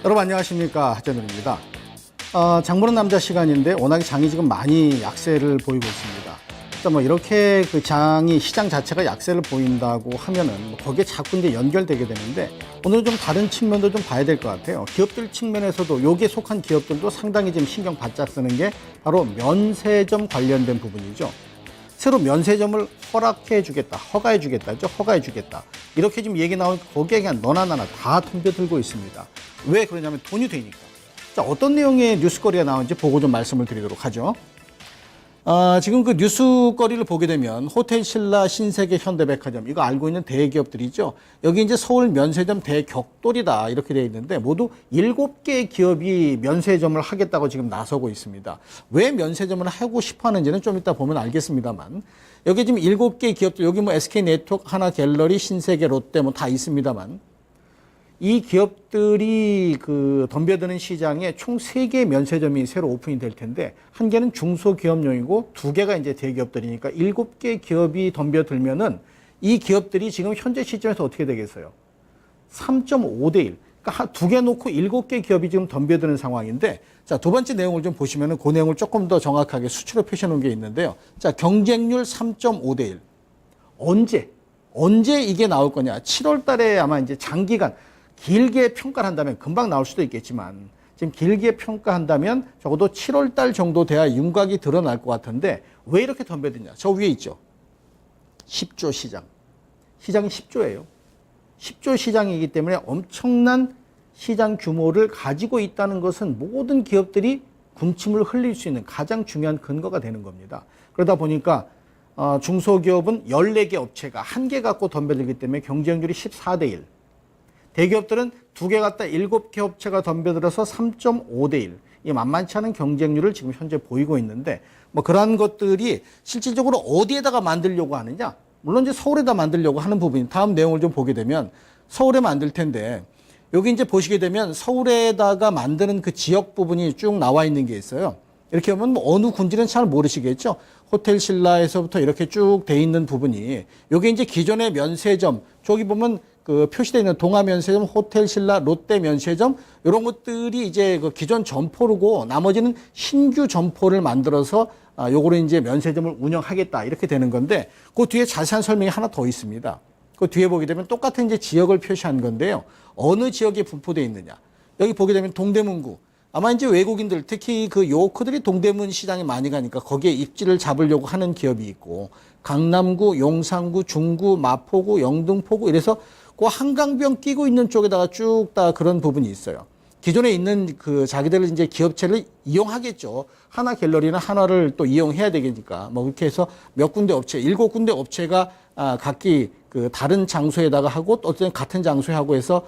여러분 안녕하십니까, 하재동입니다. 장 보는 남자 시간인데 워낙에 장이 지금 많이 약세를 보이고 있습니다. 일단 뭐 이렇게 그 장이 시장 자체가 약세를 보인다고 하면은 뭐 거기에 자꾸 이제 연결되게 되는데, 오늘 좀 다른 측면도 좀 봐야 될 것 같아요. 기업들 측면에서도 여기에 속한 기업들도 상당히 지금 신경 바짝 쓰는 게 바로 면세점 관련된 부분이죠. 새로 면세점을 허락해 주겠다, 허가해 주겠다죠. 허가해 주겠다. 이렇게 지금 얘기 나오니까 거기에 그냥 너나 나나 다 덤벼들고 있습니다. 왜 그러냐면 돈이 되니까. 자, 어떤 내용의 뉴스거리가 나오는지 보고 좀 말씀을 드리도록 하죠. 지금 그 뉴스거리를 보게 되면 호텔 신라, 신세계, 현대백화점, 이거 알고 있는 대기업들이죠. 여기 이제 서울 면세점 대격돌이다 이렇게 되어 있는데, 모두 7개의 기업이 면세점을 하겠다고 지금 나서고 있습니다. 왜 면세점을 하고 싶어 하는지는 좀 이따 보면 알겠습니다만, 여기 지금 7개의 기업들, 여기 뭐 SK네트워크, 하나갤러리, 신세계, 롯데 뭐 다 있습니다만, 이 기업들이 그 덤벼드는 시장에 총 3개의 면세점이 새로 오픈이 될 텐데, 한 개는 중소기업용이고 2개가 이제 대기업들이니까 7개의 기업이 덤벼들면은 이 기업들이 지금 현재 시점에서 어떻게 되겠어요? 3.5대 1. 그러니까 2개 놓고 7개 기업이 지금 덤벼드는 상황인데, 자, 두 번째 내용을 좀 보시면은 그 내용을 조금 더 정확하게 수치로 표시해 놓은 게 있는데요. 자, 경쟁률 3.5대 1. 언제 이게 나올 거냐? 7월 달에 아마 이제 장기간 길게 평가를 한다면 금방 나올 수도 있겠지만, 지금 길게 평가한다면 적어도 7월 달 정도 돼야 윤곽이 드러날 것 같은데, 왜 이렇게 덤벼드냐? 저 위에 있죠. 10조 시장. 시장이 10조예요. 10조 시장이기 때문에 엄청난 시장 규모를 가지고 있다는 것은 모든 기업들이 군침을 흘릴 수 있는 가장 중요한 근거가 되는 겁니다. 그러다 보니까 중소기업은 14개 업체가 1개 갖고 덤벼들기 때문에 경쟁률이 14대 1. 대기업들은 2개 갖다 7개 업체가 덤벼들어서 3.5대 1. 이 만만치 않은 경쟁률을 지금 현재 보이고 있는데, 뭐 그러한 것들이 실질적으로 어디에다가 만들려고 하느냐? 물론 이제 서울에다 만들려고 하는 부분이, 다음 내용을 좀 보게 되면 서울에 만들 텐데, 여기 이제 보시게 되면 서울에다가 만드는 그 지역 부분이 쭉 나와 있는 게 있어요. 이렇게 보면 뭐 어느 군지는 잘 모르시겠죠. 호텔 신라에서부터 이렇게 쭉 돼 있는 부분이, 여기 이제 기존의 면세점, 저기 보면 그 표시되어 있는 동아면세점, 호텔 신라, 롯데 면세점, 이런 것들이 이제 그 기존 점포르고, 나머지는 신규 점포를 만들어서 요거를 이제 면세점을 운영하겠다 이렇게 되는 건데, 그 뒤에 자세한 설명이 하나 더 있습니다. 그 뒤에 보게 되면 똑같은 이제 지역을 표시한 건데요. 어느 지역에 분포되어 있느냐? 여기 보게 되면 동대문구. 아마 이제 외국인들, 특히 그 요커들이 동대문 시장에 많이 가니까 거기에 입지를 잡으려고 하는 기업이 있고, 강남구, 용산구, 중구, 마포구, 영등포구, 이래서 그 한강변 끼고 있는 쪽에다가 쭉 다 그런 부분이 있어요. 기존에 있는 그 자기들 이제 기업체를 이용하겠죠. 하나 갤러리는 하나를 또 이용해야 되니까. 뭐 그렇게 해서 몇 군데 업체, 7군데 업체가 각기 그 다른 장소에다가 하고, 또 어떤 같은 장소에 하고 해서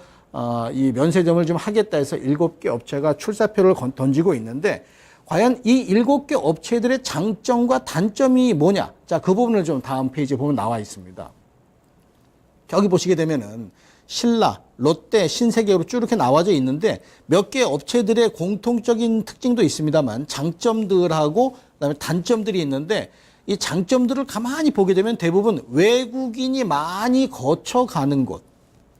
이 면세점을 좀 하겠다 해서 7개 업체가 출사표를 던지고 있는데, 과연 이 7개 업체들의 장점과 단점이 뭐냐? 자, 그 부분을 좀 다음 페이지에 보면 나와 있습니다. 여기 보시게 되면은 신라, 롯데, 신세계로 쭉 이렇게 나와져 있는데, 몇 개 업체들의 공통적인 특징도 있습니다만 장점들하고 그다음에 단점들이 있는데, 이 장점들을 가만히 보게 되면 대부분 외국인이 많이 거쳐가는 곳,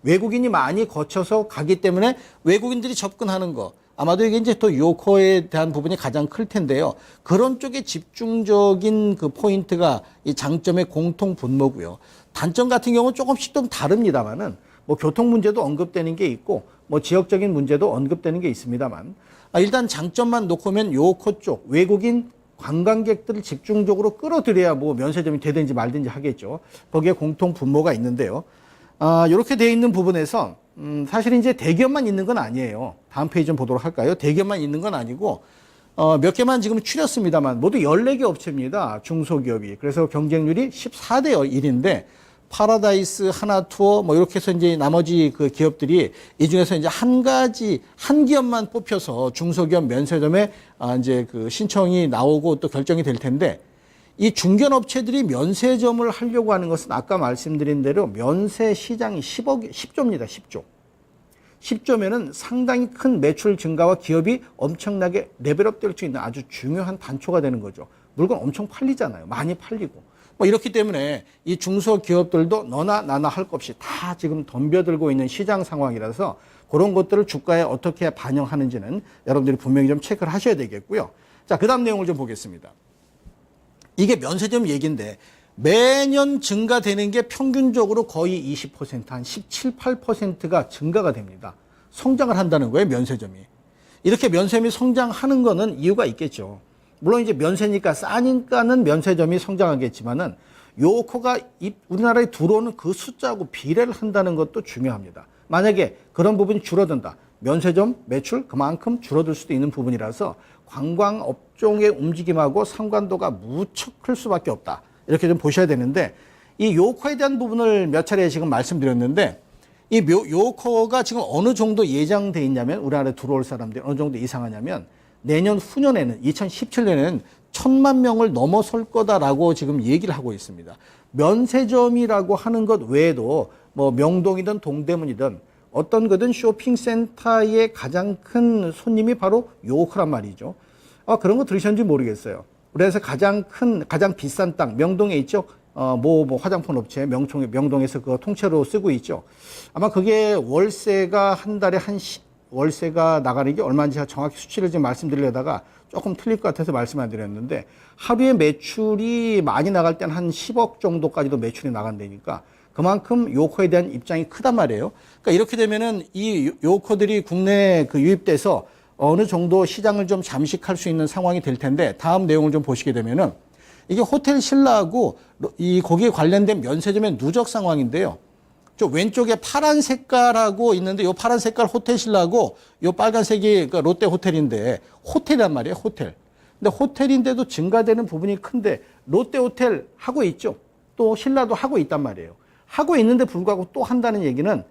외국인이 많이 거쳐서 가기 때문에 외국인들이 접근하는 거, 아마도 이게 이제 또 요커에 대한 부분이 가장 클 텐데요. 그런 쪽에 집중적인 그 포인트가 이 장점의 공통 분모고요. 단점 같은 경우는 조금씩 좀 다릅니다만은, 뭐 교통 문제도 언급되는 게 있고, 뭐 지역적인 문제도 언급되는 게 있습니다만, 일단 장점만 놓고 보면 요커 쪽 외국인 관광객들을 집중적으로 끌어들여야 뭐 면세점이 되든지 말든지 하겠죠. 거기에 공통 분모가 있는데요. 이렇게 되어 있는 부분에서 사실 이제 대기업만 있는 건 아니에요. 다음 페이지 좀 보도록 할까요? 대기업만 있는 건 아니고 몇 개만 지금 추렸습니다만 모두 14개 업체입니다. 중소기업이. 그래서 경쟁률이 14대 1인데, 파라다이스, 하나투어 뭐 이렇게 해서 이제 나머지 그 기업들이 이 중에서 이제 한 기업만 뽑혀서 중소기업 면세점에 이제 그 신청이 나오고 또 결정이 될 텐데, 이 중견업체들이 면세점을 하려고 하는 것은 아까 말씀드린 대로 면세 시장이 10조입니다. 10조. 10조면은 상당히 큰 매출 증가와 기업이 엄청나게 레벨업 될 수 있는 아주 중요한 단초가 되는 거죠. 물건 엄청 팔리잖아요. 많이 팔리고. 뭐 이렇기 때문에 이 중소기업들도 너나 나나 할 것 없이 다 지금 덤벼들고 있는 시장 상황이라서 그런 것들을 주가에 어떻게 반영하는지는 여러분들이 분명히 좀 체크를 하셔야 되겠고요. 자, 그 다음 내용을 좀 보겠습니다. 이게 면세점 얘기인데 매년 증가되는 게 평균적으로 거의 20%, 한 17, 8%가 증가가 됩니다. 성장을 한다는 거예요, 면세점이. 이렇게 면세점이 성장하는 거는 이유가 있겠죠. 물론 이제 면세니까 싸니까는 면세점이 성장하겠지만은 요코가 우리나라에 들어오는 그 숫자하고 비례를 한다는 것도 중요합니다. 만약에 그런 부분이 줄어든다. 면세점 매출 그만큼 줄어들 수도 있는 부분이라서 관광 업종의 움직임하고 상관도가 무척 클 수밖에 없다. 이렇게 좀 보셔야 되는데 이 요코에 대한 부분을 몇 차례 지금 말씀드렸는데 이 요코가 지금 어느 정도 예정돼 있냐면 우리나라에 들어올 사람들이 어느 정도 이상하냐면 내년 후년에는 2017년에는 1,000만 명을 넘어설 거다라고 지금 얘기를 하고 있습니다. 면세점이라고 하는 것 외에도 뭐 명동이든 동대문이든 어떤 거든 쇼핑센터의 가장 큰 손님이 바로 요코란 말이죠. 그런 거 들으셨는지 모르겠어요. 그래서 가장 비싼 땅, 명동에 있죠. 뭐 화장품 업체, 명동에서 그거 통째로 쓰고 있죠. 아마 그게 월세가 한 달에 월세가 나가는 게 얼마인지 정확히 수치를 지금 말씀드리려다가 조금 틀릴 것 같아서 말씀 안 드렸는데 하루에 매출이 많이 나갈 때는 한 10억 정도까지도 매출이 나간다니까 그만큼 요코에 대한 입장이 크단 말이에요. 그러니까 이렇게 되면은 이 요코들이 국내에 유입돼서 어느 정도 시장을 좀 잠식할 수 있는 상황이 될 텐데 다음 내용을 좀 보시게 되면은 이게 호텔 신라하고 이 거기에 관련된 면세점의 누적 상황인데요. 저 왼쪽에 파란 색깔하고 있는데 요 파란 색깔 호텔 신라하고 요 빨간색이 그 롯데 호텔인데 호텔이란 말이에요. 호텔. 근데 호텔인데도 증가되는 부분이 큰데 롯데 호텔 하고 있죠. 또 신라도 하고 있단 말이에요. 하고 있는데 불구하고 또 한다는 얘기는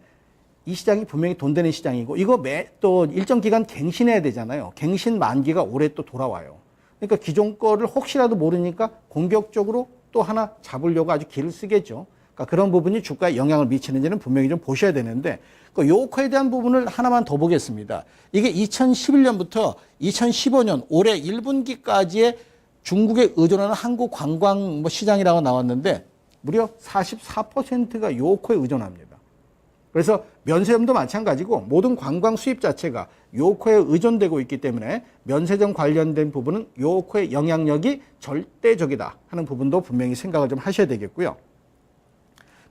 이 시장이 분명히 돈 되는 시장이고 이거 또 일정 기간 갱신해야 되잖아요. 갱신 만기가 올해 또 돌아와요. 그러니까 기존 거를 혹시라도 모르니까 공격적으로 또 하나 잡으려고 아주 기를 쓰겠죠. 그러니까 그런 부분이 주가에 영향을 미치는지는 분명히 좀 보셔야 되는데 그 요코에 대한 부분을 하나만 더 보겠습니다. 이게 2011년부터 2015년 올해 1분기까지의 중국에 의존하는 한국 관광 시장이라고 나왔는데 무려 44%가 요코에 의존합니다. 그래서 면세점도 마찬가지고 모든 관광 수입 자체가 요코에 의존되고 있기 때문에 면세점 관련된 부분은 요코의 영향력이 절대적이다 하는 부분도 분명히 생각을 좀 하셔야 되겠고요.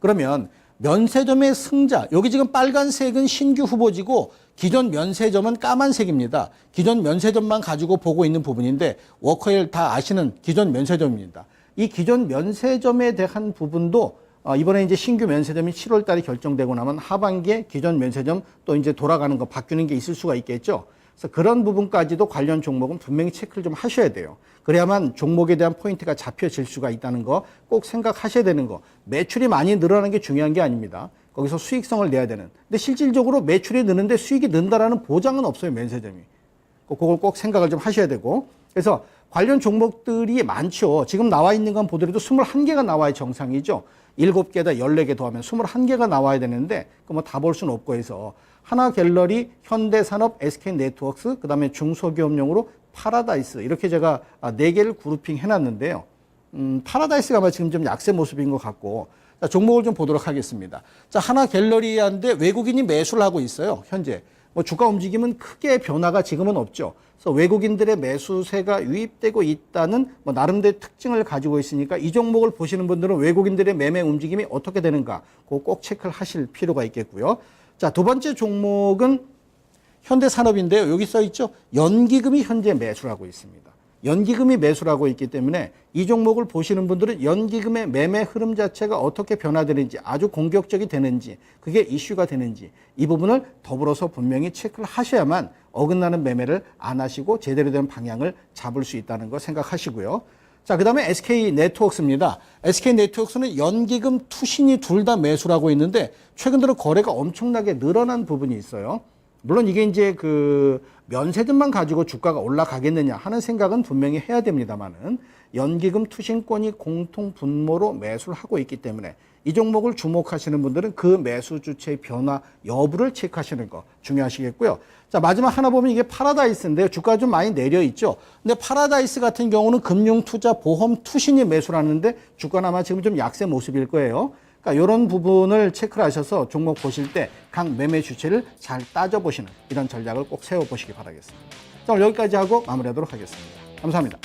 그러면 면세점의 승자, 여기 지금 빨간색은 신규 후보지고 기존 면세점은 까만색입니다. 기존 면세점만 가지고 보고 있는 부분인데 워커힐 다 아시는 기존 면세점입니다. 이 기존 면세점에 대한 부분도 이번에 이제 신규 면세점이 7월 달에 결정되고 나면 하반기에 기존 면세점 또 이제 돌아가는 거 바뀌는 게 있을 수가 있겠죠. 그래서 그런 부분까지도 관련 종목은 분명히 체크를 좀 하셔야 돼요. 그래야만 종목에 대한 포인트가 잡혀질 수가 있다는 거 꼭 생각하셔야 되는 거. 매출이 많이 늘어나는 게 중요한 게 아닙니다. 거기서 수익성을 내야 되는. 근데 실질적으로 매출이 느는데 수익이 는다라는 보장은 없어요, 면세점이. 그걸 꼭 생각을 좀 하셔야 되고. 그래서 관련 종목들이 많죠. 지금 나와 있는 건 보더라도 21개가 나와야 정상이죠. 7개에다 14개 더하면 21개가 나와야 되는데 그 뭐 다 볼 수는 없고 해서 하나갤러리, 현대산업, SK네트워크스, 그다음에 중소기업용으로 파라다이스 이렇게 제가 4개를 그룹핑 해놨는데요. 파라다이스가 아마 지금 좀 약세 모습인 것 같고 자, 종목을 좀 보도록 하겠습니다. 자, 하나갤러리한데 외국인이 매수를 하고 있어요. 현재 뭐 주가 움직임은 크게 변화가 지금은 없죠. 그래서 외국인들의 매수세가 유입되고 있다는 뭐 나름대로 특징을 가지고 있으니까 이 종목을 보시는 분들은 외국인들의 매매 움직임이 어떻게 되는가 그거 꼭 체크를 하실 필요가 있겠고요. 자, 두 번째 종목은 현대산업인데요. 여기 써 있죠. 연기금이 현재 매수를 하고 있습니다. 연기금이 매수를 하고 있기 때문에 이 종목을 보시는 분들은 연기금의 매매 흐름 자체가 어떻게 변화되는지 아주 공격적이 되는지 그게 이슈가 되는지 이 부분을 더불어서 분명히 체크를 하셔야만 어긋나는 매매를 안 하시고 제대로 된 방향을 잡을 수 있다는 거 생각하시고요. 자, 그 다음에 SK네트워크스입니다. SK네트워크스는 연기금, 투신이 둘 다 매수를 하고 있는데 최근 들어 거래가 엄청나게 늘어난 부분이 있어요. 물론 이게 이제 그 면세점만 가지고 주가가 올라가겠느냐 하는 생각은 분명히 해야 됩니다만은 연기금 투신권이 공통 분모로 매수를 하고 있기 때문에 이 종목을 주목하시는 분들은 그 매수 주체의 변화 여부를 체크하시는 거 중요하시겠고요. 자, 마지막 하나 보면 이게 파라다이스인데요. 주가가 좀 많이 내려 있죠. 근데 파라다이스 같은 경우는 금융 투자 보험 투신이 매수를 하는데 주가는 아마 지금 좀 약세 모습일 거예요. 그러니까 이런 부분을 체크를 하셔서 종목 보실 때 각 매매 주체를 잘 따져보시는 이런 전략을 꼭 세워보시기 바라겠습니다. 자, 오늘 여기까지 하고 마무리하도록 하겠습니다. 감사합니다.